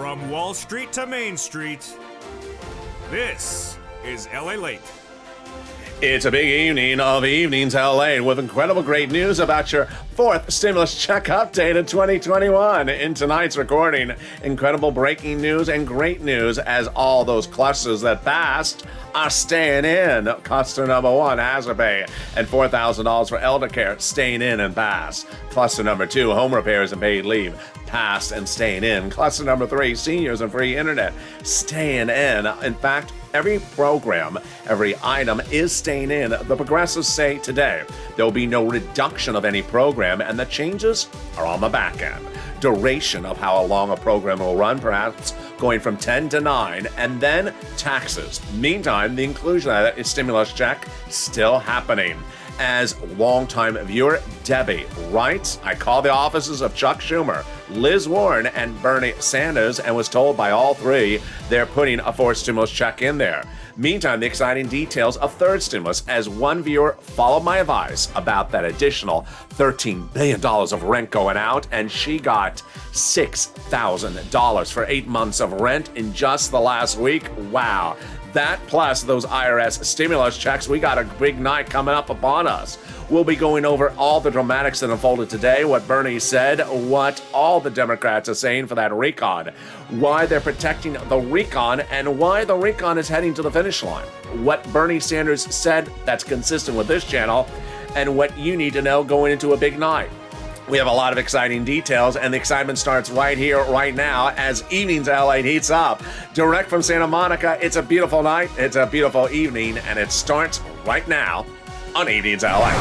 From Wall Street to Main Street, this is Lalate. It's a big evening of Evenings LA with incredible great news about your fourth stimulus check update of 2021. In tonight's recording, incredible breaking news and great news as all those clusters that passed are staying in. Cluster number one, hazard pay, and $4,000 for elder care, staying in and passed. Cluster number two, home repairs and paid leave, passed and staying in. Cluster number three, seniors and free internet, staying in. In fact, every program, every item is staying in. The progressives say today there will be no reduction of any program, and the changes are on the back end. Duration of how long a program will run, perhaps going from 10 to 9, and then taxes. Meantime, the inclusion of that stimulus check still happening. As longtime viewer Debbie writes, I called the offices of Chuck Schumer, Liz Warren, and Bernie Sanders and was told by all three they're putting a fourth stimulus check in there. Meantime, the exciting details of third stimulus as one viewer followed my advice about that additional $13 billion of rent going out, and she got $6,000 for 8 months of rent in just the last week. Wow. That plus those IRS stimulus checks, we got a big night coming up upon us. We'll be going over all the dramatics that unfolded today, what Bernie said, what all the Democrats are saying for that recon, why they're protecting the recon, and why the recon is heading to the finish line. What Bernie Sanders said that's consistent with this channel, and what you need to know going into a big night. We have a lot of exciting details, and the excitement starts right here, right now, as Evenings LA heats up. Direct from Santa Monica, it's a beautiful night, it's a beautiful evening, and it starts right now on Evenings LA.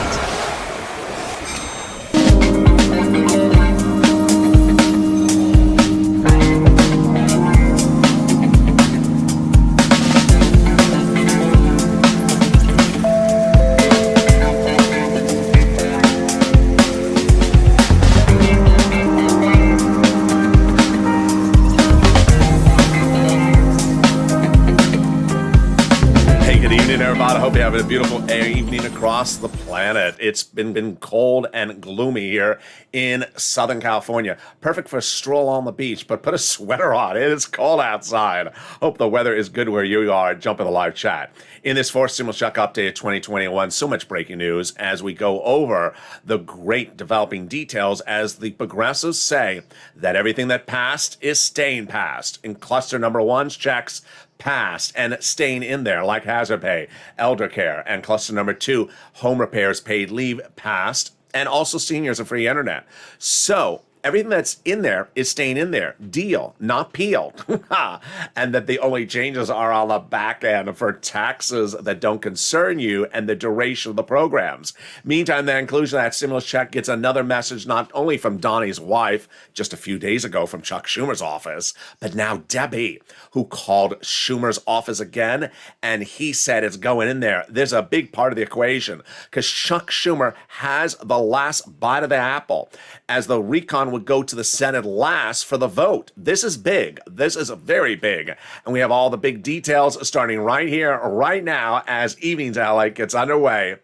I hope you're having a beautiful evening across the planet. It's been cold and gloomy here in Southern California. Perfect for a stroll on the beach, but put a sweater on. It is cold outside. Hope the weather is good where you are. Jump in the live chat. In this fourth stimulus check update of 2021, so much breaking news as we go over the great developing details as the progressives say that everything that passed is staying passed. In cluster number one's checks, passed and staying in there, like hazard pay, elder care, and cluster number two, home repairs, paid leave, passed, and also seniors and free internet. So everything that's in there is staying in there. Deal, not peeled. And that the only changes are on the back end for taxes that don't concern you and the duration of the programs. Meantime, the inclusion of that stimulus check gets another message not only from Donnie's wife just a few days ago from Chuck Schumer's office, but now Debbie, who called Schumer's office again, and he said it's going in there. There's a big part of the equation because Chuck Schumer has the last bite of the apple as the recon would go to the Senate last for the vote. This is big. This is very big. And we have all the big details starting right here, right now, as Evenings LA gets underway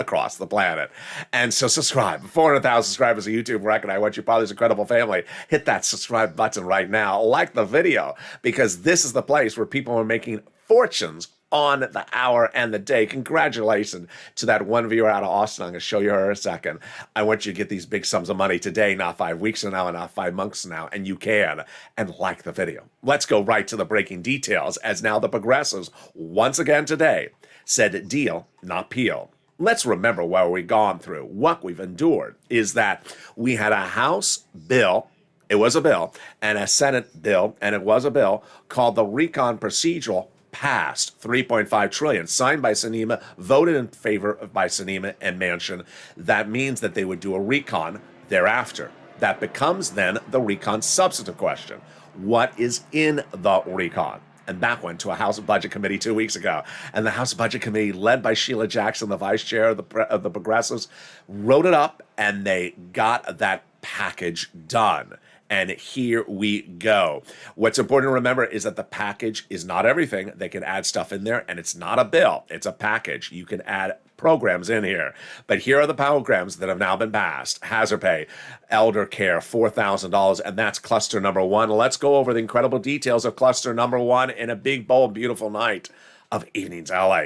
across the planet. And so subscribe. 400,000 subscribers of YouTube record. I want you part of this incredible family. Hit that subscribe button right now. Like the video, because this is the place where people are making fortunes on the hour and the day. Congratulations to that one viewer out of Austin. I'm going to show you her in a second. I want you to get these big sums of money today, not 5 weeks from now and not 5 months from now, and you can. And like the video. Let's go right to the breaking details as now the progressives, once again today, said deal, not peel. Let's remember what we've gone through. What we've endured is that we had a House bill, it was a bill, and a Senate bill, and it was a bill, called the Recon Procedural, passed. $3.5 trillion, signed by Sinema, voted in favor by Sinema and Manchin. That means that they would do a recon thereafter. That becomes then the recon substantive question. What is in the recon? And that went to a House Budget Committee 2 weeks ago. And the House Budget Committee, led by Sheila Jackson, the vice chair of the Progressives, wrote it up, and they got that package done. And here we go. What's important to remember is that the package is not everything. They can add stuff in there, and it's not a bill. It's a package. You can add programs in here. But here are the programs that have now been passed. Hazard pay, elder care, $4,000, and that's cluster number one. Let's go over the incredible details of cluster number one in a big, bold, beautiful night of Evenings LA.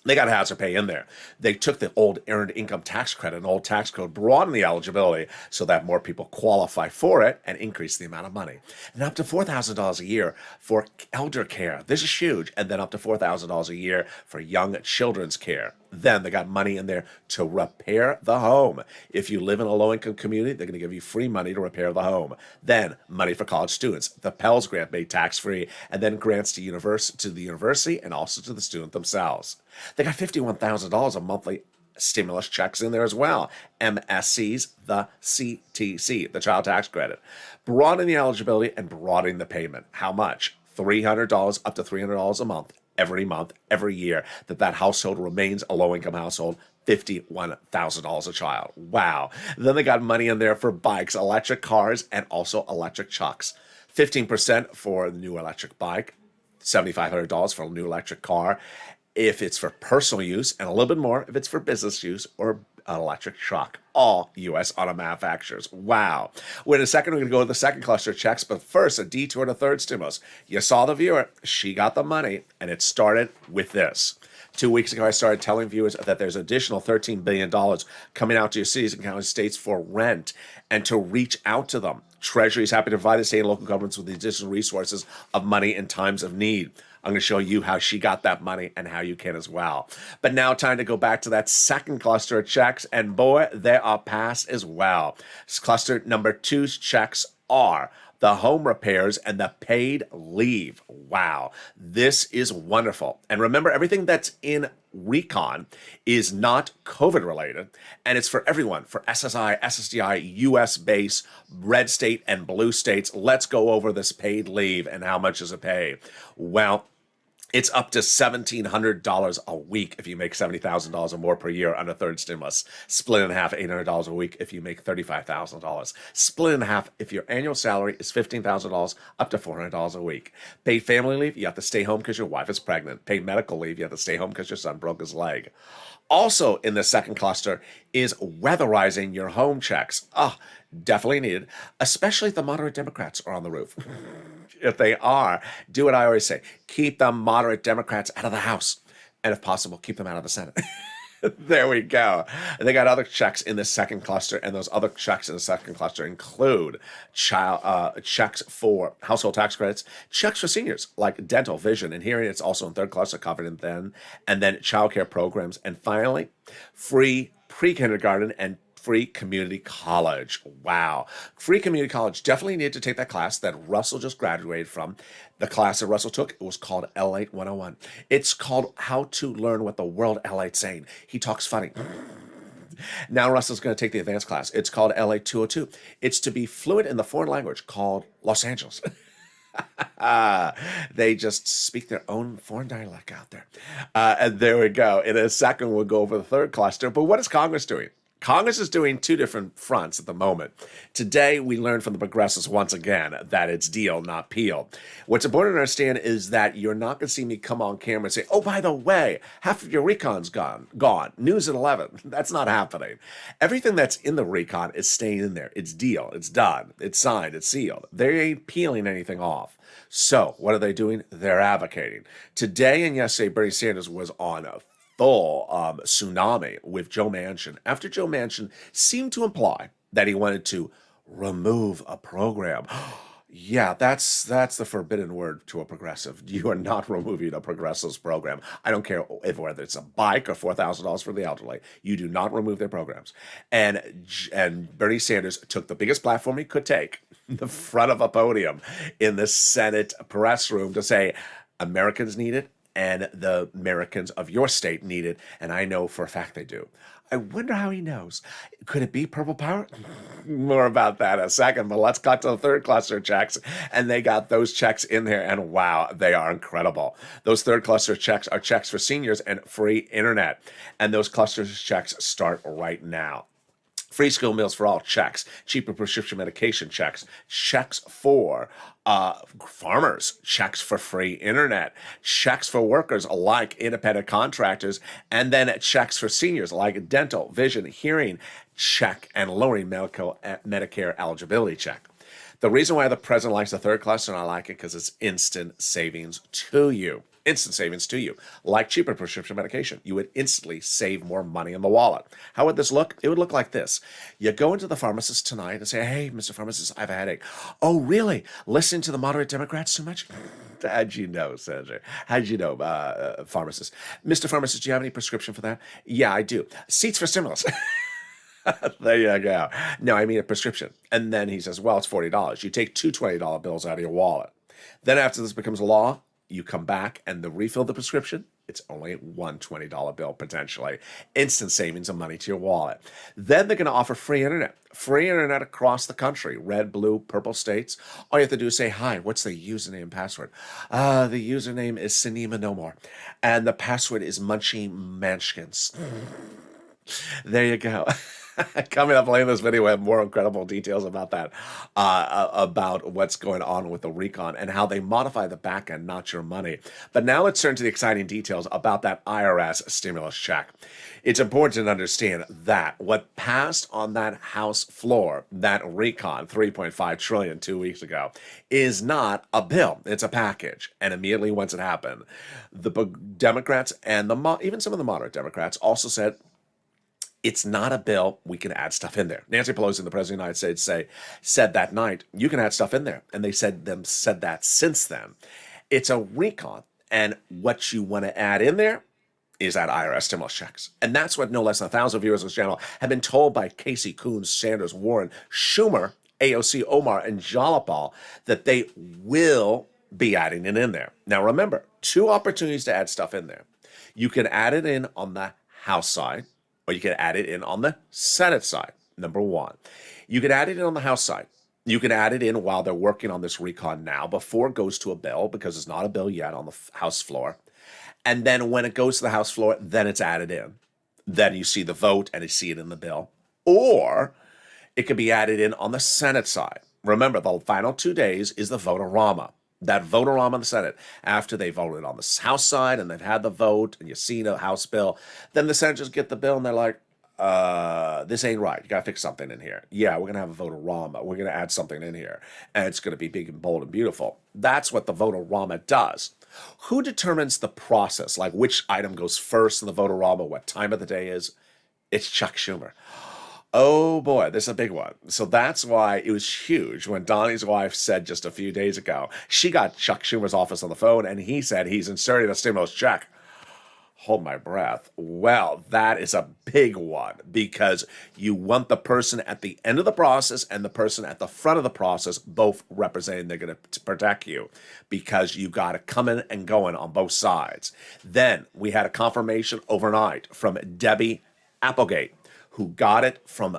They got hazard pay in there. They took the old earned income tax credit, an old tax code, broadened the eligibility so that more people qualify for it and increase the amount of money. And up to $4,000 a year for elder care. This is huge. And then up to $4,000 a year for young children's care. Then they got money in there to repair the home. If you live in a low-income community, they're going to give you free money to repair the home. Then money for college students. The Pell Grant made tax-free, and then grants to the university and also to the student themselves. They got $51,000 of monthly stimulus checks in there as well. MSCs, the CTC, the child tax credit. Broadening the eligibility and broadening the payment. How much? $300, up to $300 a month, every year, that household remains a low-income household. $51,000 a child. Wow. Then they got money in there for bikes, electric cars, and also electric trucks. 15% for the new electric bike, $7,500 for a new electric car, if it's for personal use, and a little bit more if it's for business use or an electric truck. All U.S. auto manufacturers. Wow. Well, in a second, we're going to go to the second cluster of checks, but first, a detour to third stimulus. You saw the viewer. She got the money, and it started with this. 2 weeks ago, I started telling viewers that there's additional $13 billion coming out to your cities and county states for rent and to reach out to them. Treasury is happy to provide the state and local governments with the additional resources of money in times of need. I'm going to show you how she got that money and how you can as well. But now time to go back to that second cluster of checks, and boy, they are passed as well. Cluster number two's checks are the home repairs and the paid leave. Wow, this is wonderful. And remember, everything that's in recon is not COVID related, and it's for everyone, for SSI, SSDI, US base, red state, and blue states. Let's go over this paid leave and how much does it pay? Well, it's up to $1,700 a week if you make $70,000 or more per year under third stimulus. Split in half, $800 a week if you make $35,000. Split in half if your annual salary is $15,000, up to $400 a week. Paid family leave, you have to stay home because your wife is pregnant. Paid medical leave, you have to stay home because your son broke his leg. Also in the second cluster is weatherizing your home checks. Definitely needed, especially if the moderate Democrats are on the roof. If they are, do what I always say. Keep the moderate Democrats out of the House. And if possible, keep them out of the Senate. There we go. They got other checks in the second cluster, and those other checks in the second cluster include checks for household tax credits, checks for seniors like dental, vision, and hearing. It's also in third cluster covered in then, and then child care programs. And finally, free pre-kindergarten and free community college. Wow. Free community college. Definitely need to take that class that Russell just graduated from. The class that Russell took, it was called Lalate 101. It's called How to Learn What the World Lalate's Saying. He talks funny. Now Russell's going to take the advanced class. It's called LA 202. It's to be fluent in the foreign language called Los Angeles. They just speak their own foreign dialect out there. And there we go. In a second, we'll go over the third cluster. But what is Congress doing? Congress is doing two different fronts at the moment. Today, we learned from the progressives once again that it's deal, not peel. What's important to understand is that you're not going to see me come on camera and say, oh, by the way, half of your recon's gone. News at 11. That's not happening. Everything that's in the recon is staying in there. It's deal. It's done. It's signed. It's sealed. They ain't peeling anything off. So what are they doing? They're advocating. Today and yesterday, Bernie Sanders was on a full tsunami with Joe Manchin after Joe Manchin seemed to imply that he wanted to remove a program. Yeah, that's the forbidden word to a progressive. You are not removing a progressive's program. I don't care whether it's a bike or $4,000 for the elderly. You do not remove their programs. And Bernie Sanders took the biggest platform he could take, the front of a podium in the Senate press room, to say Americans need it, and the Americans of your state need it, and I know for a fact they do. I wonder how he knows. Could it be purple power? More about that in a second, but let's cut to the third cluster checks, and they got those checks in there, and wow, they are incredible. Those third cluster checks are checks for seniors and free internet, and those cluster checks start right now. Free school meals for all, checks. Cheaper prescription medication, checks. Checks for farmers, checks for free internet, checks for workers like independent contractors, and then checks for seniors like dental, vision, hearing, check, and lowering Medicare eligibility check. The reason why the president likes the third cluster, and I like it because it's instant savings to you. Instant savings to you. Like cheaper prescription medication, you would instantly save more money in the wallet. How would this look? It would look like this. You go into the pharmacist tonight and say, hey, Mr. Pharmacist, I have a headache. Oh, really? Listen to the moderate Democrats too much? How'd you know, Senator? How'd you know, pharmacist? Mr. Pharmacist, do you have any prescription for that? Yeah, I do. Seats for stimulus. There you go. No, I mean a prescription. And then he says, well, it's $40. You take two $20 bills out of your wallet. Then after this becomes law, you come back and to refill the prescription, it's only one $20 bill potentially. Instant savings of money to your wallet. Then they're going to offer free internet. Free internet across the country. Red, blue, purple states. All you have to do is say, hi, what's the username and password? The username is Cinema No More. And the password is Munchie Manchkins. There you go. Coming up later in this video, we have more incredible details about that, about what's going on with the recon and how they modify the back end, not your money. But now let's turn to the exciting details about that IRS stimulus check. It's important to understand that what passed on that House floor, that recon, $3.5 trillion 2 weeks ago, is not a bill. It's a package. And immediately once it happened, the Democrats and even some of the moderate Democrats also said, it's not a bill. We can add stuff in there. Nancy Pelosi, the president of the United States, said that night, you can add stuff in there. And they said that since then. It's a recon. And what you want to add in there is that IRS stimulus checks. And that's what no less than 1,000 viewers of this channel have been told by Casey, Coons, Sanders, Warren, Schumer, AOC, Omar, and Jalopal that they will be adding it in there. Now remember, two opportunities to add stuff in there. You can add it in on the House side, or you can add it in on the Senate side, number one. You can add it in on the House side. You can add it in while they're working on this recon now before it goes to a bill, because it's not a bill yet on the House floor. And then when it goes to the House floor, then it's added in. Then you see the vote and you see it in the bill. Or it could be added in on the Senate side. Remember, the final 2 days is the vote-a-rama. That vote-a-rama in the Senate. After they voted on the House side and they've had the vote and you see the House bill, then the senators get the bill and they're like, this ain't right. You got to fix something in here. Yeah, we're going to have a vote-a-rama. We're going to add something in here. And it's going to be big and bold and beautiful. That's what the vote-a-rama does. Who determines the process, like which item goes first in the vote-a-rama, what time of the day is? It's Chuck Schumer. Oh boy, this is a big one. So that's why it was huge when Donnie's wife said just a few days ago, she got Chuck Schumer's office on the phone and he said he's inserting a stimulus check. Hold my breath. Well, that is a big one because you want the person at the end of the process and the person at the front of the process both representing they're going to protect you because you got it coming and going on both sides. Then we had a confirmation overnight from Debbie Applegate, who got it from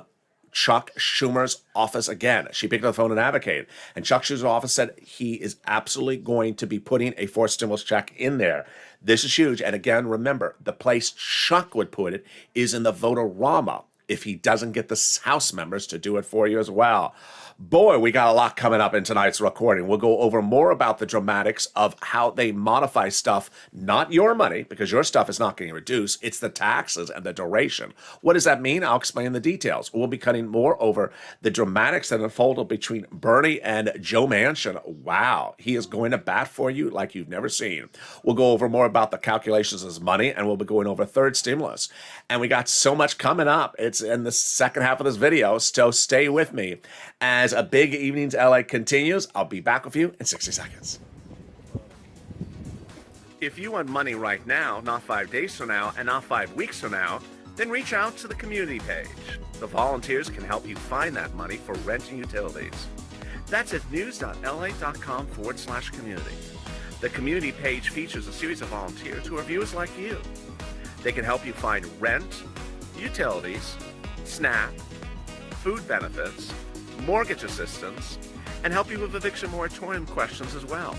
Chuck Schumer's office again. She picked up the phone and advocated. And Chuck Schumer's office said he is absolutely going to be putting a forced stimulus check in there. This is huge. And again, remember, the place Chuck would put it is in the vote-a-rama if he doesn't get the House members to do it for you as well. Boy, we got a lot coming up in tonight's recording. We'll go over more about the dramatics of how they modify stuff, not your money, because your stuff is not getting reduced. It's the taxes and the duration. What does that mean? I'll explain the details. We'll be cutting more over the dramatics that unfolded between Bernie and Joe Manchin. Wow, he is going to bat for you like you've never seen. We'll go over more about the calculations of his money, and we'll be going over third stimulus. And we got so much coming up. It's in the second half of this video, so stay with me. As a big evening's LA continues, I'll be back with you in 60 seconds. If you want money right now, not 5 days from now, and not 5 weeks from now, then reach out to the community page. The volunteers can help you find that money for rent and utilities. That's at news.la.com/community. The community page features a series of volunteers who are viewers like you. They can help you find rent, utilities, SNAP, food benefits, mortgage assistance, and help you with eviction moratorium questions as well.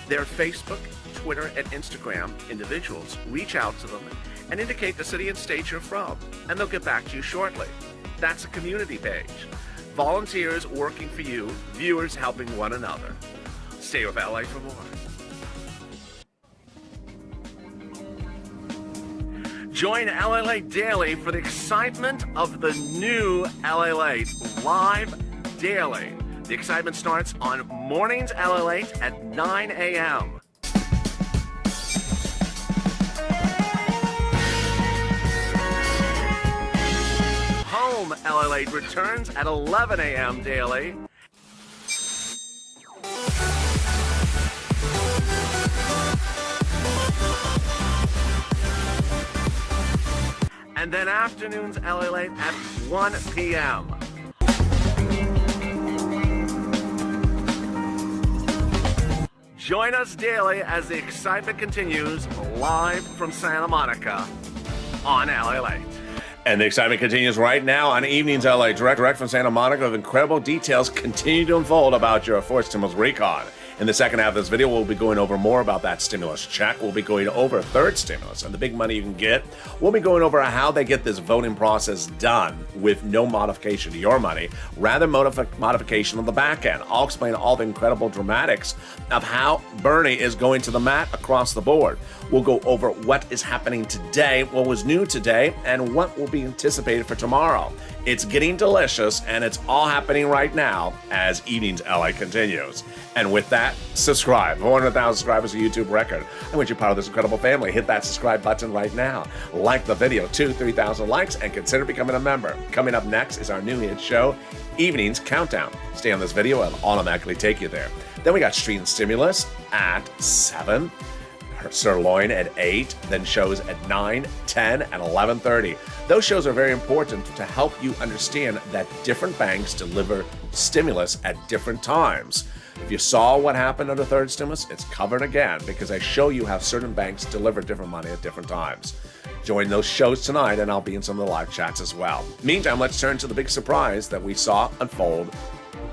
Their Facebook, Twitter, and Instagram individuals reach out to them and indicate the city and state you're from, and they'll get back to you shortly. That's a community page. Volunteers working for you, viewers helping one another. Stay with LA for more. Join Lalate Daily for the excitement of the new Lalate live daily. The excitement starts on mornings Lalate at 9 a.m. Home Lalate returns at 11 a.m. daily. And then afternoons Lalate at 1 p.m. Join us daily as the excitement continues live from Santa Monica on Lalate. And the excitement continues right now on Evenings LA, direct from Santa Monica, with incredible details continue to unfold about your fourth stimulus recon. In the second half of this video, we'll be going over more about that stimulus check. We'll be going over third stimulus and the big money you can get. We'll be going over how they get this voting process done with no modification to your money, rather modification on the back end. I'll explain all the incredible dramatics of how Bernie is going to the mat across the board. We'll go over what is happening today, what was new today, and what will be anticipated for tomorrow. It's getting delicious, and it's all happening right now as Evenings LA continues. And with that, subscribe. 400,000 subscribers, a YouTube record. I want you part of this incredible family. Hit that subscribe button right now. Like the video, 3,000 likes, and consider becoming a member. Coming up next is our new hit show, Evenings Countdown. Stay on this video, and I'll automatically take you there. Then we got Street and Stimulus at 7. Sirloin at 8, then shows at 9, 10, and 11:30. Those shows are very important to help you understand that different banks deliver stimulus at different times. If you saw what happened under third stimulus, it's covered again because I show you how certain banks deliver different money at different times. Join those shows tonight, and I'll be in some of the live chats as well. Meantime, let's turn to the big surprise that we saw unfold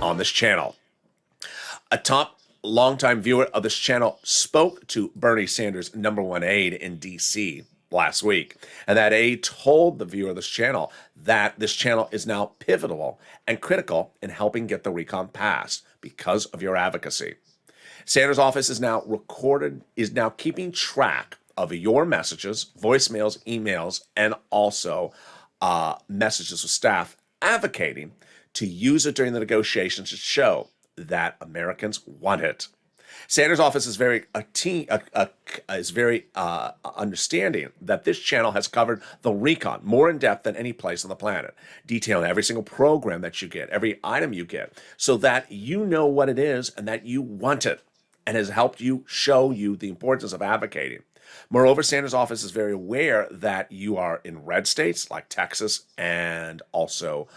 on this channel. A top longtime viewer of this channel spoke to Bernie Sanders' #1 aide in D.C. last week, and that aide told the viewer of this channel that this channel is now pivotal and critical in helping get the recon passed because of your advocacy. Sanders' office is now keeping track of your messages, voicemails, emails, and also messages with staff advocating to use it during the negotiations to show that Americans want it. Sanders' office is very understanding that this channel has covered the recon more in depth than any place on the planet, detailing every single program that you get, every item you get, so that you know what it is and that you want it, and has helped you show you the importance of advocating. Moreover, Sanders' office is very aware that you are in red states like Texas and also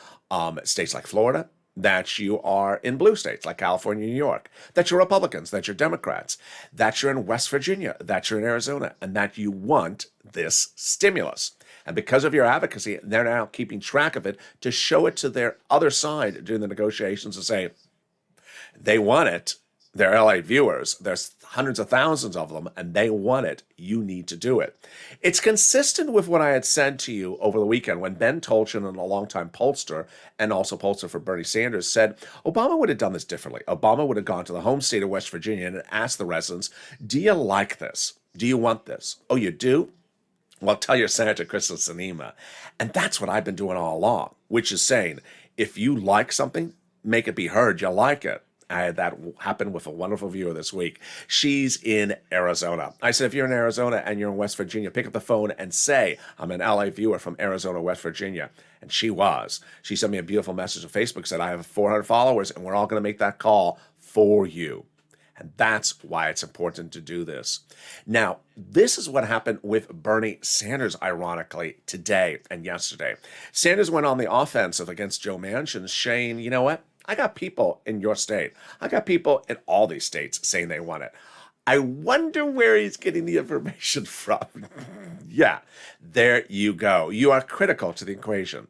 states like Florida, that you are in blue states like California, New York, that you're Republicans, that you're Democrats, that you're in West Virginia, that you're in Arizona, and that you want this stimulus. And because of your advocacy, they're now keeping track of it to show it to their other side during the negotiations to say they want it. They're LA viewers. There's hundreds of thousands of them, and they want it. You need to do it. It's consistent with what I had said to you over the weekend when Ben Tolchin, a longtime pollster and also pollster for Bernie Sanders, said Obama would have done this differently. Obama would have gone to the home state of West Virginia and asked the residents, do you like this? Do you want this? Oh, you do? Well, tell your Senator Kristen Sinema. And that's what I've been doing all along, which is saying, if you like something, make it be heard you like it. I had that happen with a wonderful viewer this week. She's in Arizona. I said, if you're in Arizona and you're in West Virginia, pick up the phone and say, I'm an LA viewer from Arizona, West Virginia. And she was. She sent me a beautiful message on Facebook, said, I have 400 followers, and we're all going to make that call for you. And that's why it's important to do this. Now, this is what happened with Bernie Sanders, ironically, today and yesterday. Sanders went on the offensive against Joe Manchin, saying, you know what? I got people in your state. I got people in all these states saying they want it. I wonder where he's getting the information from. Yeah, there you go. You are critical to the equation.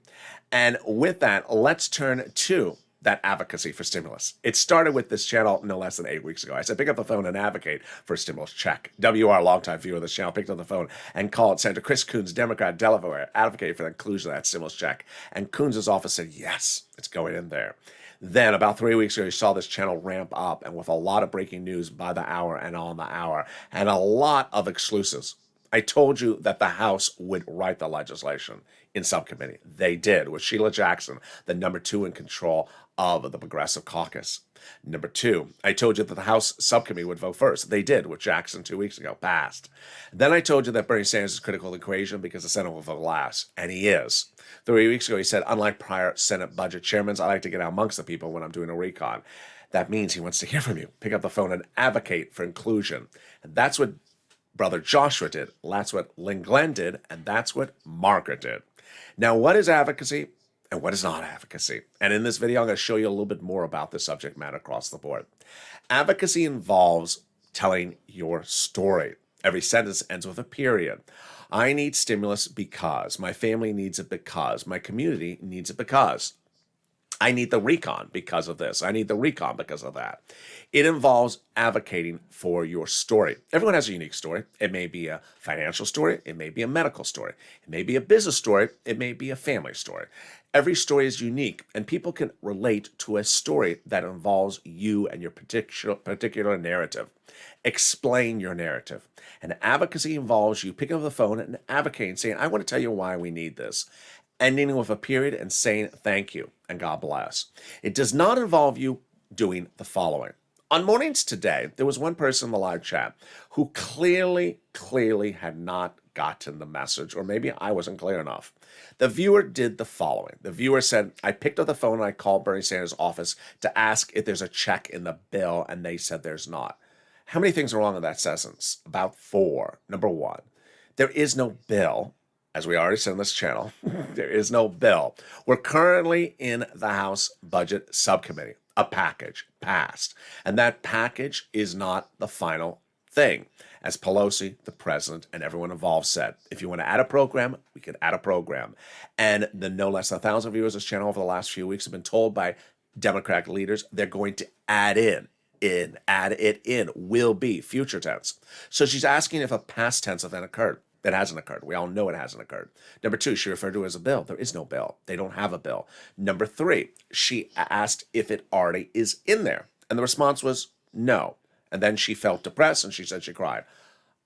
And with that, let's turn to that advocacy for stimulus. It started with this channel no less than 8 weeks ago. I said, pick up the phone and advocate for a stimulus check. WR, longtime viewer of this channel, picked up the phone and called Senator Chris Coons, Democrat, Delaware, advocated for the inclusion of that stimulus check. And Coons' office said, yes, it's going in there. Then, about 3 weeks ago, you saw this channel ramp up, and with a lot of breaking news by the hour and on the hour, and a lot of exclusives. I told you that the House would write the legislation in subcommittee. They did, with Sheila Jackson, the number 2 in control of the Progressive Caucus. Number 2, I told you that the House subcommittee would vote first. They did, with Jackson 2 weeks ago, passed. Then I told you that Bernie Sanders is critical of the equation because the Senate will vote last, and he is. 3 weeks ago, he said, unlike prior Senate budget chairmen, I like to get out amongst the people when I'm doing a recon. That means he wants to hear from you. Pick up the phone and advocate for inclusion. And that's what Brother Joshua did. That's what Lynn Glenn did, and that's what Margaret did. Now, what is advocacy and what is not advocacy? And in this video, I'm going to show you a little bit more about this subject matter across the board. Advocacy involves telling your story. Every sentence ends with a period. I need stimulus because. My family needs it because. My community needs it because. I need the recon because of this. I need the recon because of that. It involves advocating for your story. Everyone has a unique story. It may be a financial story. It may be a medical story. It may be a business story. It may be a family story. Every story is unique, and people can relate to a story that involves you and your particular narrative. Explain your narrative. And advocacy involves you picking up the phone and advocating, saying, I want to tell you why we need this. Ending with a period and saying thank you and God bless. It does not involve you doing the following. On mornings today, there was one person in the live chat who clearly had not gotten the message, or maybe I wasn't clear enough. The viewer did the following. The viewer said, I picked up the phone and I called Bernie Sanders' office to ask if there's a check in the bill, and they said there's not. How many things are wrong with that sentence? About 4. Number 1, there is no bill. As we already said on this channel, there is no bill. We're currently in the House Budget Subcommittee. A package passed. And that package is not the final thing. As Pelosi, the president, and everyone involved said, if you want to add a program, we can add a program. And the no less than 1,000 viewers of this channel over the last few weeks have been told by Democratic leaders they're going to add it in, will be, future tense. So she's asking if a past tense event occurred. That hasn't occurred. We all know it hasn't occurred. Number 2, she referred to it as a bill. There is no bill. They don't have a bill. Number 3, she asked if it already is in there. And the response was no. And then she felt depressed and she said she cried.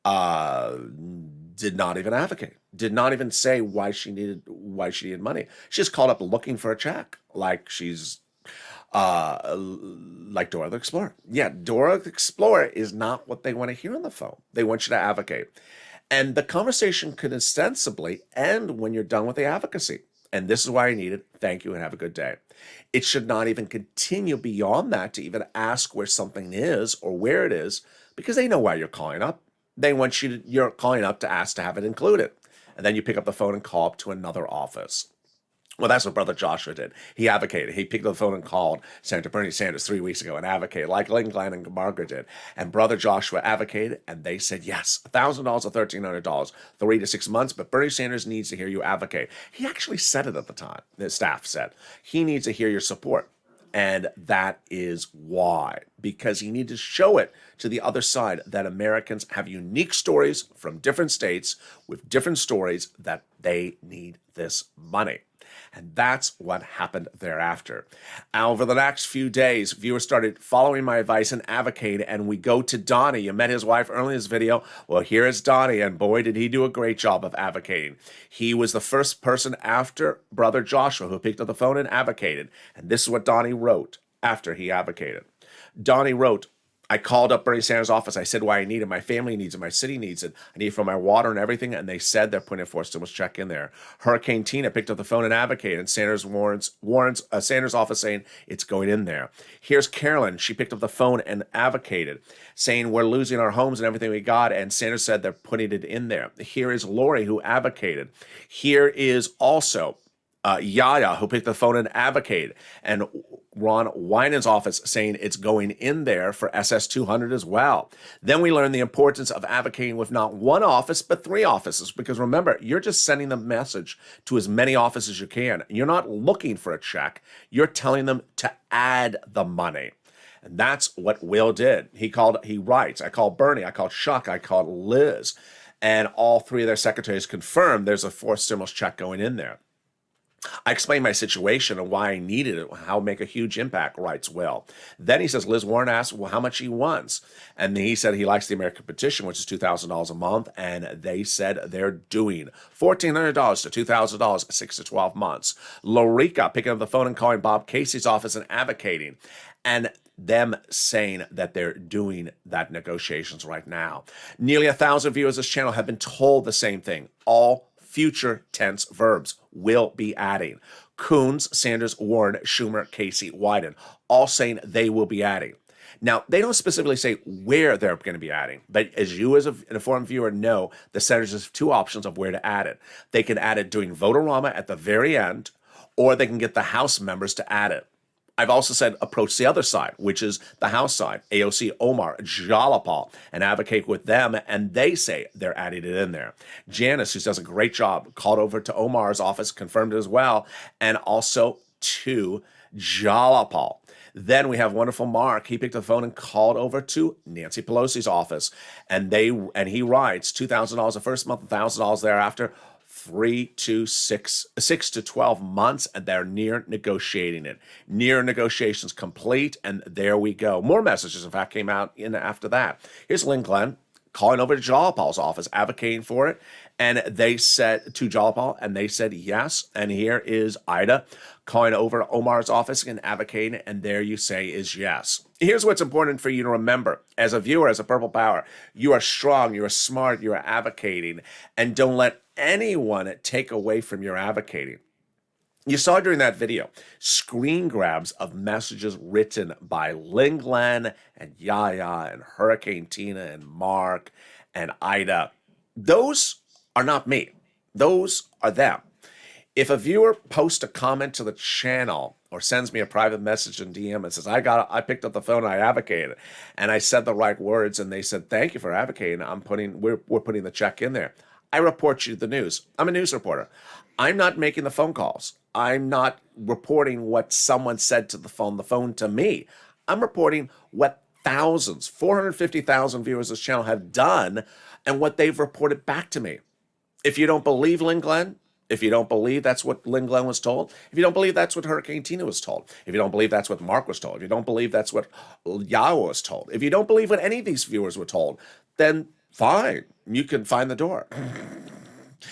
Did not even advocate. Did not even say why she needed money. She just called up looking for a check, like she's like Dora the Explorer. Yeah, Dora the Explorer is not what they want to hear on the phone. They want you to advocate. And the conversation could ostensibly end when you're done with the advocacy. And this is why I need it. Thank you and have a good day. It should not even continue beyond that to even ask where something is or where it is, because they know why you're calling up. They want you're calling up to ask to have it included. And then you pick up the phone and call up to another office. Well, that's what Brother Joshua did. He advocated. He picked up the phone and called Senator Bernie Sanders 3 weeks ago and advocated, like Lynn Glenn and Margaret did. And Brother Joshua advocated, and they said yes, $1,000 or $1,300, 3 to 6 months, but Bernie Sanders needs to hear you advocate. He actually said it at the time, the staff said. He needs to hear your support. And that is why, because he needs to show it to the other side that Americans have unique stories from different states with different stories that they need this money. And that's what happened thereafter. Over the next few days, viewers started following my advice and advocating, and we go to Donnie. You met his wife earlier in this video. Well, here is Donnie, and boy, did he do a great job of advocating. He was the first person after Brother Joshua who picked up the phone and advocated. And this is what Donnie wrote after he advocated. Donnie wrote, I called up Bernie Sanders' office. I said why I need it. My family needs it. My city needs it. I need it for my water and everything. And they said they're putting a forced stimulus check in there. Hurricane Tina picked up the phone and advocated. And Sanders warns Sanders' office saying it's going in there. Here's Carolyn. She picked up the phone and advocated, saying we're losing our homes and everything we got. And Sanders said they're putting it in there. Here is Lori, who advocated. Here is also Yaya, who picked the phone and advocated, and Ron Winans' office saying it's going in there for SS200 as well. Then we learned the importance of advocating with not one office, but 3 offices, because remember, you're just sending the message to as many offices as you can. You're not looking for a check. You're telling them to add the money. And that's what Will did. He writes, I called Bernie, I called Chuck, I called Liz, and all 3 of their secretaries confirmed there's a 4th stimulus check going in there. I explained my situation and why I needed it, how it make a huge impact, writes Will. Then he says, Liz Warren asked, well, how much he wants. And he said he likes the American Petition, which is $2,000 a month. And they said they're doing $1,400 to $2,000, 6 to 12 months. Lorica picking up the phone and calling Bob Casey's office and advocating. And them saying that they're doing that negotiations right now. Nearly 1,000 viewers of this channel have been told the same thing. All future tense verbs will be adding. Coons, Sanders, Warren, Schumer, Casey, Wyden, all saying they will be adding. Now, they don't specifically say where they're going to be adding, but as you as an informed viewer know, the senators have 2 options of where to add it. They can add it during vote-a-rama at the very end, or they can get the House members to add it. I've also said approach the other side, which is the House side, AOC, Omar, Jalapal, and advocate with them, and they say they're adding it in there. Janice, who does a great job, called over to Omar's office, confirmed it as well, and also to Jalapal. Then we have wonderful Mark. He picked up the phone and called over to Nancy Pelosi's office, and he writes $2,000 the first month, $1,000 thereafter. 3 to 6 to 12 months, and they're near negotiating it. Near negotiations complete, and there we go. More messages, in fact, came out in after that. Here's Lynn Glenn calling over to Jalapal's office, advocating for it, and they said to Jalapal, and they said yes. And here is Ida calling over Omar's office and advocating, and there you say is yes. Here's what's important for you to remember. As a viewer, as a Purple Power, you are strong, you are smart, you are advocating, and don't let anyone take away from your advocating. You saw during that video screen grabs of messages written by Lynn Glenn and Yaya and Hurricane Tina and Mark and Ida. Those are not me. Those are them. If a viewer posts a comment to the channel or sends me a private message in DM and says, I picked up the phone and I advocated and I said the right words and they said, thank you for advocating, we're putting the check in there. I report you the news. I'm a news reporter. I'm not making the phone calls. I'm not reporting what someone said to the phone to me. I'm reporting what 450,000 viewers of this channel have done and what they've reported back to me. If you don't believe Lynn Glenn, if you don't believe that's what Lynn Glenn was told, if you don't believe that's what Hurricane Tina was told, if you don't believe that's what Mark was told, if you don't believe that's what Yahweh was told, if you don't believe what any of these viewers were told, then fine, you can find the door.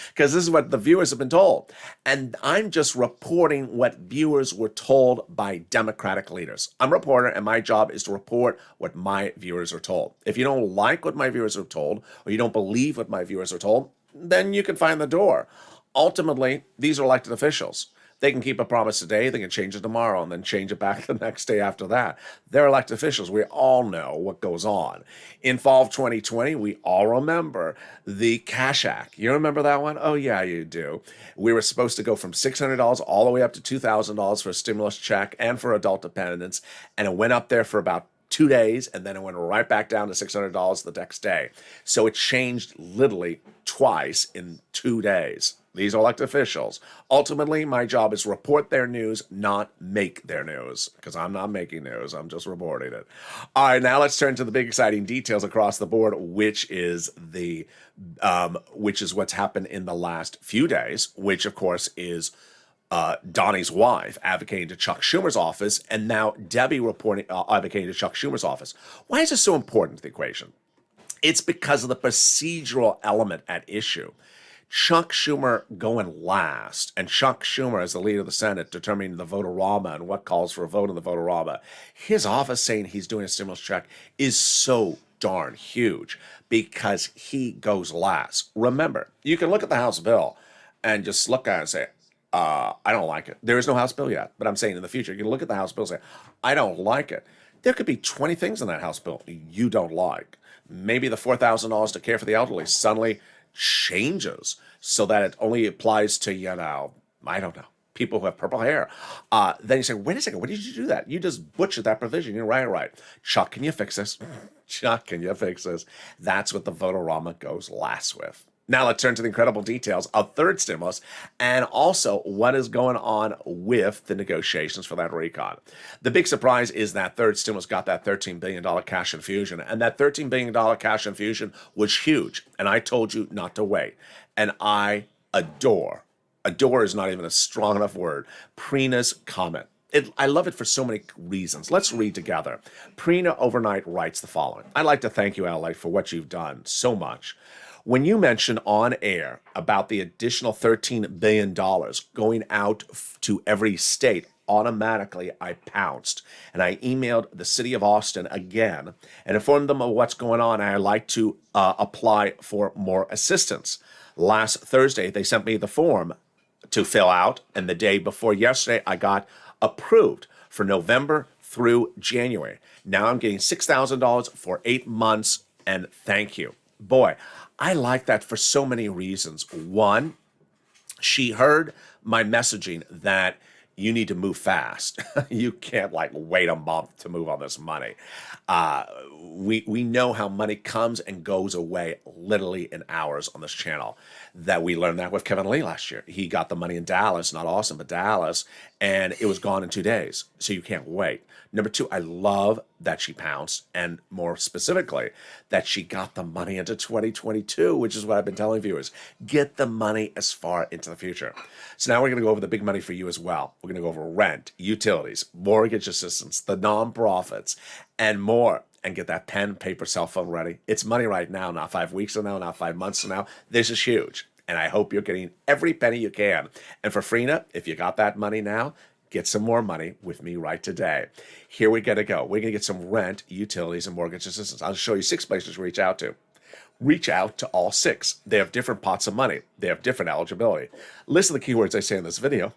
Because this is what the viewers have been told. And I'm just reporting what viewers were told by Democratic leaders. I'm a reporter, and my job is to report what my viewers are told. If you don't like what my viewers are told, or you don't believe what my viewers are told, then you can find the door. Ultimately, these are elected officials. They can keep a promise today, they can change it tomorrow, and then change it back the next day after that. They're elected officials. We all know what goes on. In fall of 2020, we all remember the Cash Act. You remember that one? Oh, yeah, you do. We were supposed to go from $600 all the way up to $2,000 for a stimulus check and for adult dependents, and it went up there for about 2 days, and then it went right back down to $600 the next day. So it changed literally twice in 2 days. These are elected officials. Ultimately, my job is report their news, not make their news, because I'm not making news. I'm just reporting it. All right, now let's turn to the big exciting details across the board, which is what's happened in the last few days, which of course is Donnie's wife advocating to Chuck Schumer's office, and now Debbie advocating to Chuck Schumer's office. Why is this so important to the equation? It's because of the procedural element at issue. Chuck Schumer going last, and Chuck Schumer as the leader of the Senate determining the vote-a-rama and what calls for a vote in the vote-a-rama. His office saying he's doing a stimulus check is so darn huge because he goes last. Remember, you can look at the House bill and just look at it and say, I don't like it. There is no House bill yet, but I'm saying in the future, you can look at the House bill and say, I don't like it. There could be 20 things in that House bill you don't like. Maybe the $4,000 to care for the elderly suddenly changes so that it only applies to, I don't know. people who have purple hair. Then you say, wait a second, what did you do that? You just butchered that provision. You're right. Chuck, can you fix this? Chuck, can you fix this? That's what the Votorama goes last with. Now let's turn to the incredible details of third stimulus and also what is going on with the negotiations for that recon. The big surprise is that third stimulus got that $13 billion cash infusion, and that $13 billion cash infusion was huge. And I told you not to wait. And I adore is not even a strong enough word, Prina's comment. I love it for so many reasons. Let's read together. Prina overnight writes the following. I'd like to thank you, Lalate, for what you've done so much. When you mentioned on air about the additional $13 billion going out to every state, automatically I pounced and I emailed the city of Austin again and informed them of what's going on. And I'd like to apply for more assistance. Last Thursday, they sent me the form to fill out, and the day before yesterday, I got approved for November through January. Now I'm getting $6,000 for 8 months, and thank you. Boy, I like that for so many reasons. One, she heard my messaging that you need to move fast. You can't wait a month to move on this money. We know how money comes and goes away literally in hours on this channel. That we learned that with Kevin Lee last year. He got the money in Dallas, not Austin, but Dallas, and it was gone in 2 days. So you can't wait. Number two, I love that she pounced, and more specifically, that she got the money into 2022, which is what I've been telling viewers. Get the money as far into the future. So now we're going to go over the big money for you as well. We're going to go over rent, utilities, mortgage assistance, the nonprofits, and more. And get that pen, paper, cell phone ready. It's money right now, not 5 weeks from now, not 5 months from now. This is huge. And I hope you're getting every penny you can. And for Frina, if you got that money now, get some more money with me right today. Here we're going to go. We're going to get some rent, utilities, and mortgage assistance. I'll show you 6 places to reach out to. Reach out to all 6. They have different pots of money. They have different eligibility. Listen to the keywords I say in this video,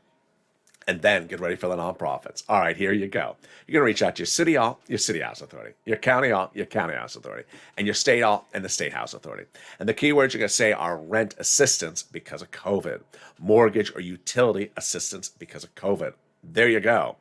and then get ready for the nonprofits. All right, here you go. You're going to reach out to your city hall, your city house authority, your county hall, your county house authority, and your state hall and the state house authority. And the keywords you're going to say are rent assistance because of COVID, mortgage or utility assistance because of COVID. There you go.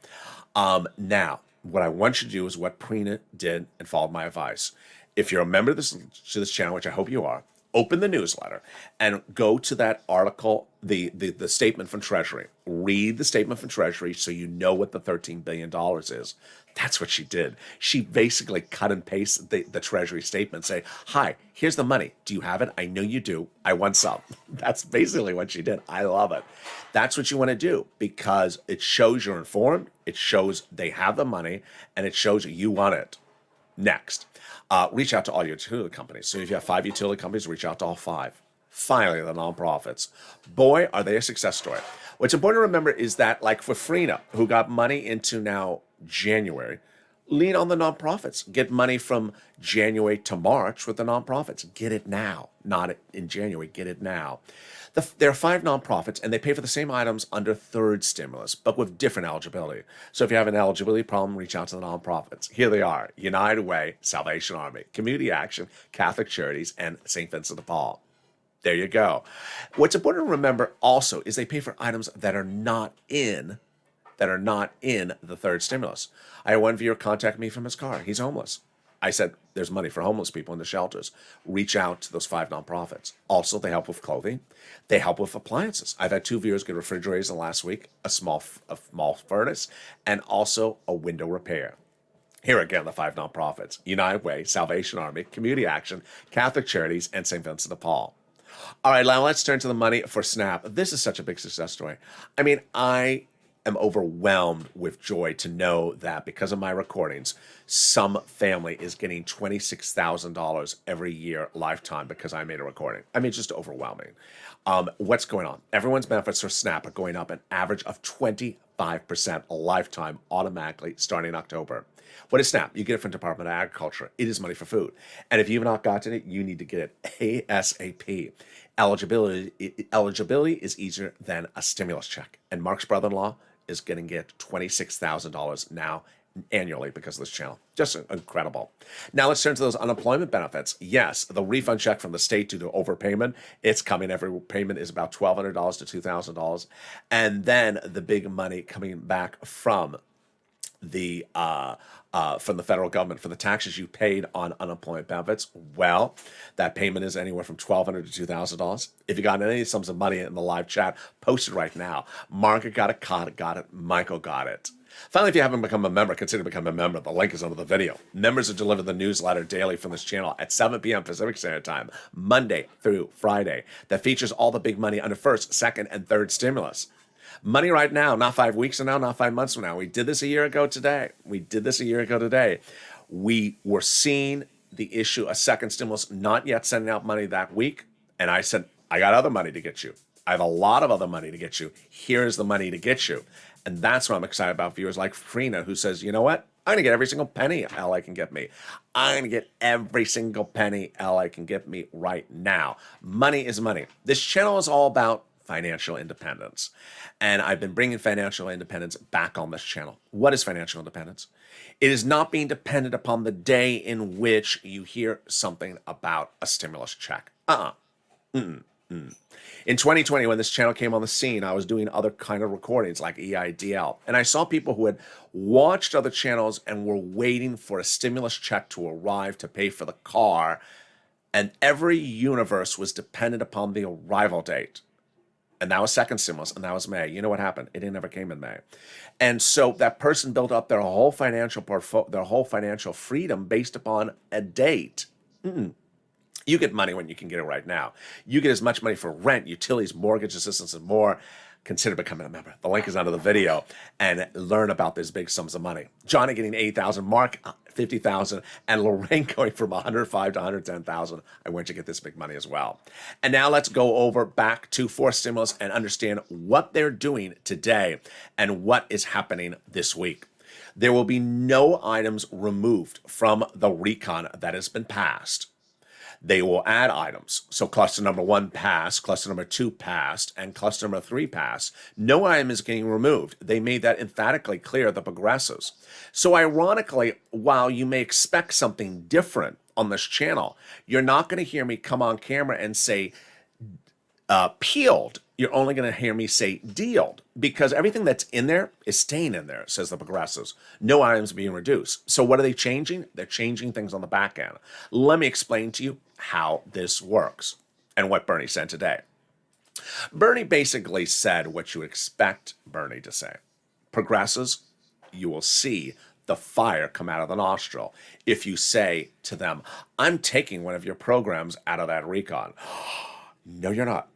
Now, what I want you to do is what Prina did and followed my advice. If you're a member of this channel, which I hope you are, open the newsletter and go to that article, the statement from Treasury. Read the statement from Treasury so you know what the $13 billion is. That's what she did. She basically cut and pasted the Treasury statement, say, hi, here's the money. Do you have it? I know you do. I want some. That's basically what she did. I love it. That's what you want to do because it shows you're informed, it shows they have the money, and it shows you want it. Next, reach out to all your utility companies. So if you have 5 utility companies, reach out to all 5. Finally, the nonprofits. Boy, are they a success story. What's important to remember is that, like for Frina, who got money into now January, lean on the nonprofits. Get money from January to March with the nonprofits. Get it now, not in January. Get it now. There are 5 nonprofits, and they pay for the same items under third stimulus, but with different eligibility. So if you have an eligibility problem, reach out to the nonprofits. Here they are: United Way, Salvation Army, Community Action, Catholic Charities, and St. Vincent de Paul. There you go. What's important to remember also is they pay for items that are not in the third stimulus. I had one viewer contact me from his car. He's homeless. I said, there's money for homeless people in the shelters. Reach out to those 5 nonprofits. Also, they help with clothing. They help with appliances. I've had 2 viewers get refrigerators in the last week, a small furnace, and also a window repair. Here again, the 5 nonprofits: United Way, Salvation Army, Community Action, Catholic Charities, and St. Vincent de Paul. All right, now let's turn to the money for SNAP. This is such a big success story. I mean, I am overwhelmed with joy to know that because of my recordings, some family is getting $26,000 every year lifetime because I made a recording. I mean, it's just overwhelming. What's going on? Everyone's benefits for SNAP are going up an average of 25% a lifetime automatically starting in October. What is SNAP? You get it from Department of Agriculture. It is money for food. And if you've not gotten it, you need to get it ASAP. Eligibility is easier than a stimulus check. And Mark's brother-in-law is going to get $26,000 now annually because of this channel. Just incredible. Now let's turn to those unemployment benefits. Yes, the refund check from the state due to overpayment, it's coming. Every payment is about $1,200 to $2,000. And then the big money coming back from the federal government for the taxes you paid on unemployment benefits. Well, that payment is anywhere from $1,200 to $2,000. If you got any sums of money in the live chat, post it right now. Margaret got it, Connor got it, Michael got it. Finally, if you haven't become a member, consider becoming a member. The link is under the video. Members are delivered the newsletter daily from this channel at 7 p.m. Pacific Standard Time, Monday through Friday, that features all the big money under first, second, and third stimulus. Money right now, not 5 weeks from now, not 5 months from now. We did this a year ago today. We were seeing the issue, a second stimulus, not yet sending out money that week. And I said, I got other money to get you. I have a lot of other money to get you. Here's the money to get you. And that's what I'm excited about. Viewers like Frina, who says, you know what? I'm going to get every single penny LA can get me. I'm going to get every single penny LA can get me right now. Money is money. This channel is all about financial independence. And I've been bringing financial independence back on this channel. What is financial independence? It is not being dependent upon the day in which you hear something about a stimulus check. In 2020, when this channel came on the scene, I was doing other kind of recordings like EIDL. And I saw people who had watched other channels and were waiting for a stimulus check to arrive to pay for the car. And every universe was dependent upon the arrival date. And that was second stimulus, and that was May. You know what happened? It never came in May. And so that person built up their whole financial freedom based upon a date. You get money when you can get it right now. You get as much money for rent, utilities, mortgage assistance, and more. Consider becoming a member. The link is under the video, and learn about these big sums of money. Johnny getting $8,000, Mark $50,000, and Lorraine going from $105,000 to $110,000. I want you to get this big money as well. And now let's go over back to fourth stimulus and understand what they're doing today and what is happening this week. There will be no items removed from the recon that has been passed. They will add items. So cluster number 1 passed, cluster number 2 passed, and cluster number 3 passed. No item is getting removed. They made that emphatically clear, the progressives. So ironically, while you may expect something different on this channel, you're not going to hear me come on camera and say peeled. You're only going to hear me say dealed, because everything that's in there is staying in there, says the progressives. No items being reduced. So what are they changing? They're changing things on the back end. Let me explain to you how this works and what Bernie said today. Bernie basically said what you expect Bernie to say. Progressives, you will see the fire come out of the nostril if you say to them, I'm taking one of your programs out of that recon. No, you're not.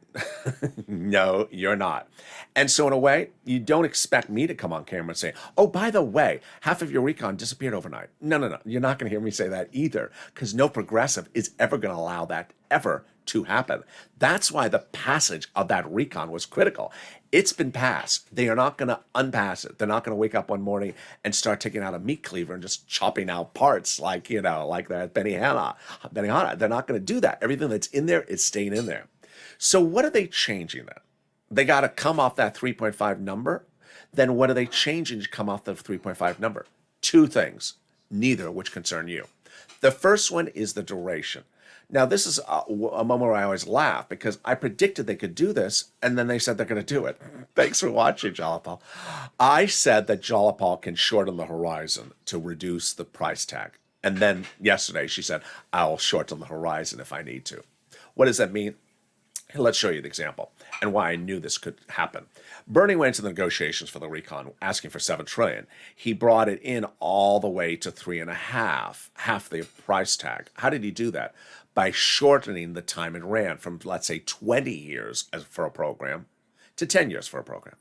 No, you're not. And so in a way, you don't expect me to come on camera and say, oh, by the way, half of your recon disappeared overnight. No. You're not going to hear me say that either, because no progressive is ever going to allow that ever to happen. That's why the passage of that recon was critical. It's been passed. They are not going to unpass it. They're not going to wake up one morning and start taking out a meat cleaver and just chopping out parts like that Benihana. They're not going to do that. Everything that's in there is staying in there. So what are they changing then? They got to come off that 3.5 number. Then what are they changing to come off the 3.5 number? Two things, neither of which concern you. The first one is the duration. Now, this is a moment where I always laugh, because I predicted they could do this, and then they said they're going to do it. Thanks for watching, Jalapal. I said that Jalapal can shorten the horizon to reduce the price tag. And then yesterday she said, I'll shorten the horizon if I need to. What does that mean? Let's show you the example and why I knew this could happen. Bernie went into the negotiations for the recon, asking for $7 trillion. He brought it in all the way to 3.5, half the price tag. How did he do that? By shortening the time it ran from, let's say, 20 years for a program to 10 years for a program.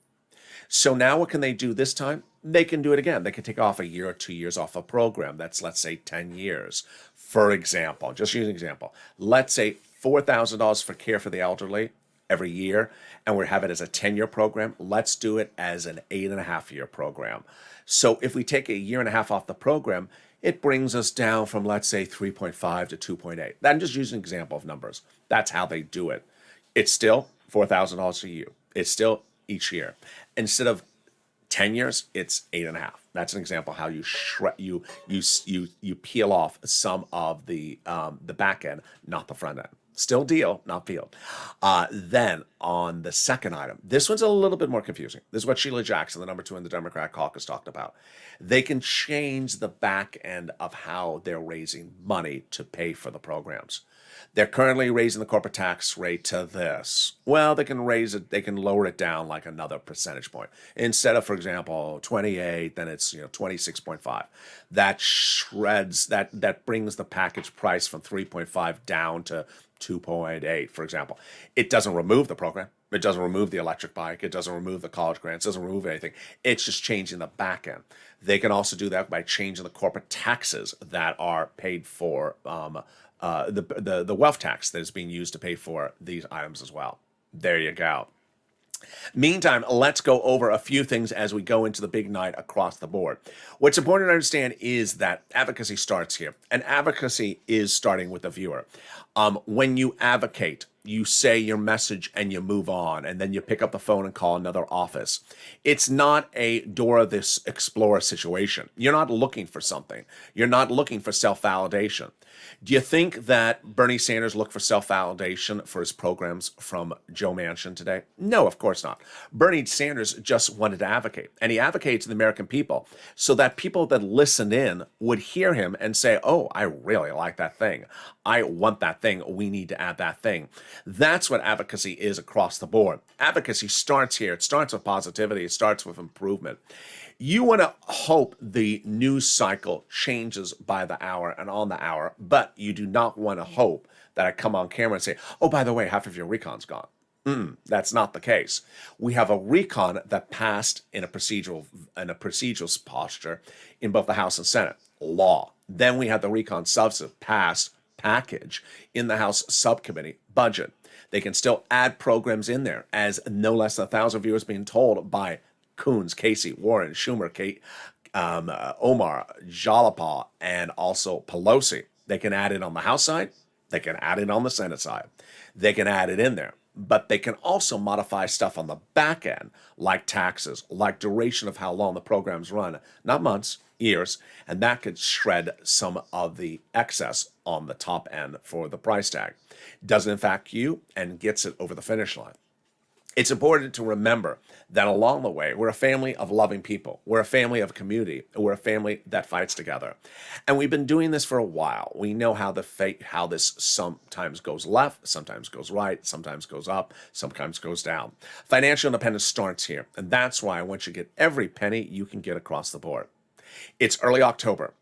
So now what can they do this time? They can do it again. They can take off a year or 2 years off a program. That's, let's say, 10 years. For example, just use an example. Let's say $4,000 for care for the elderly every year, and we have it as a 10-year program. Let's do it as an 8.5-year program. So if we take a year and a half off the program, it brings us down from, let's say, 3.5 to 2.8. I'm just using an example of numbers. That's how they do it. It's still $4,000 a year. It's still each year. Instead of 10 years, it's 8.5. That's an example how you you peel off some of the back end, not the front end. Still deal, not field. Then on the second item, this one's a little bit more confusing. This is what Sheila Jackson, the number 2 in the Democrat caucus, talked about. They can change the back end of how they're raising money to pay for the programs. They're currently raising the corporate tax rate to this. Well, they can raise it, they can lower it down like another percentage point. Instead of, for example, 28, then it's 26.5. That shreds, that brings the package price from 3.5 down to 2.8, for example. It doesn't remove the program. It doesn't remove the electric bike. It doesn't remove the college grants. It doesn't remove anything. It's just changing the back end. They can also do that by changing the corporate taxes that are paid for, the wealth tax that is being used to pay for these items as well. There you go. Meantime, let's go over a few things as we go into the big night across the board. What's important to understand is that advocacy starts here, and advocacy is starting with the viewer. When you advocate, you say your message and you move on, and then you pick up the phone and call another office. It's not a Dora the Explorer situation. You're not looking for something. You're not looking for self-validation. Do you think that Bernie Sanders looked for self-validation for his programs from Joe Manchin today? No, of course not. Bernie Sanders just wanted to advocate, and he advocates to the American people so that people that listened in would hear him and say, oh, I really like that thing. I want that thing. We need to add that thing. That's what advocacy is across the board. Advocacy starts here. It starts with positivity. It starts with improvement. You want to hope the news cycle changes by the hour and on the hour, but you do not want to hope that I come on camera and say, oh, by the way, half of your recon's gone. That's not the case. We have a recon that passed in a procedural posture in both the House and Senate. Law. Then we had the recon substantive passed package in the House subcommittee budget. They can still add programs in there, as no less than 1,000 viewers being told by Coons, Casey, Warren, Schumer, Omar, Jalapa, and also Pelosi. They can add it on the House side. They can add it on the Senate side. They can add it in there. But they can also modify stuff on the back end, like taxes, like duration of how long the programs run, not months, years, and that could shred some of the excess on the top end for the price tag. Doesn't impact you and gets it over the finish line. It's important to remember that along the way, we're a family of loving people. We're a family of community. We're a family that fights together. And we've been doing this for a while. We know how this sometimes goes left, sometimes goes right, sometimes goes up, sometimes goes down. Financial independence starts here. And that's why I want you to get every penny you can get across the board. It's early October.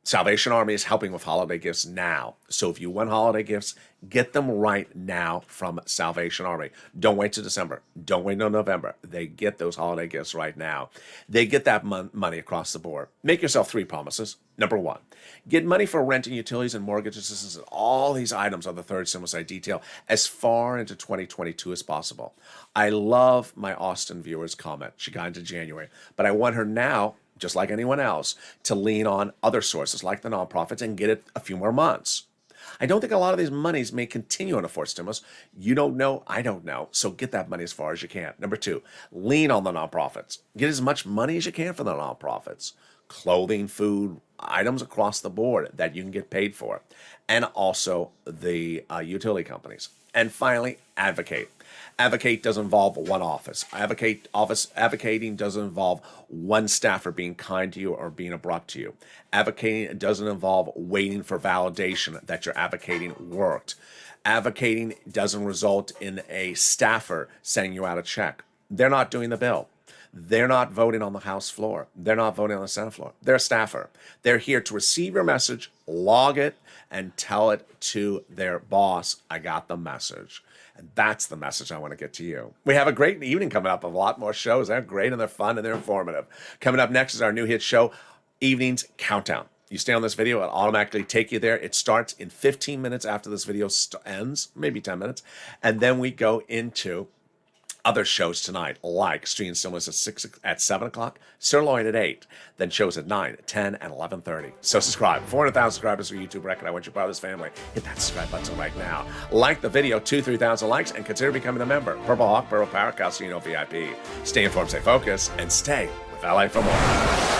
Salvation Army is helping with holiday gifts now. So if you want holiday gifts, get them right now from Salvation Army. Don't wait till December. Don't wait until November. They get those holiday gifts right now. They get that money across the board. Make yourself 3 promises. Number 1, get money for rent and utilities and mortgage assistance and all these items on the third stimulus I detail as far into 2022 as possible. I love my Austin viewer's comment. She got into January, but I want her now, just like anyone else, to lean on other sources like the nonprofits and get it a few more months. I don't think a lot of these monies may continue on a fourth stimulus. You don't know, I don't know. So get that money as far as you can. Number 2, lean on the nonprofits. Get as much money as you can for the nonprofits. Clothing, food, items across the board that you can get paid for. And also the utility companies. And finally, advocate. Advocate doesn't involve one office. Advocating doesn't involve one staffer being kind to you or being abrupt to you. Advocating doesn't involve waiting for validation that your advocating worked. Advocating doesn't result in a staffer sending you out a check. They're not doing the bill. They're not voting on the House floor. They're not voting on the Senate floor. They're a staffer. They're here to receive your message, log it, and tell it to their boss, I got the message. And that's the message I want to get to you. We have a great evening coming up, a lot more shows. They're great and they're fun and they're informative. Coming up next is our new hit show, Evenings Countdown. You stay on this video, it'll automatically take you there. It starts in 15 minutes after this video ends, maybe 10 minutes. And then we go into other shows tonight, like Street Stimulus at 7 o'clock, Sirloin at 8, then shows at 9, 10, and 11:30. So subscribe. 400,000 subscribers for YouTube record. I want you part of this family. Hit that subscribe button right now. Like the video, 2,000-3,000 likes, and consider becoming a member. Purple Hawk, Purple Power, Calcino VIP. Stay informed, stay focused, and stay with Valet for more.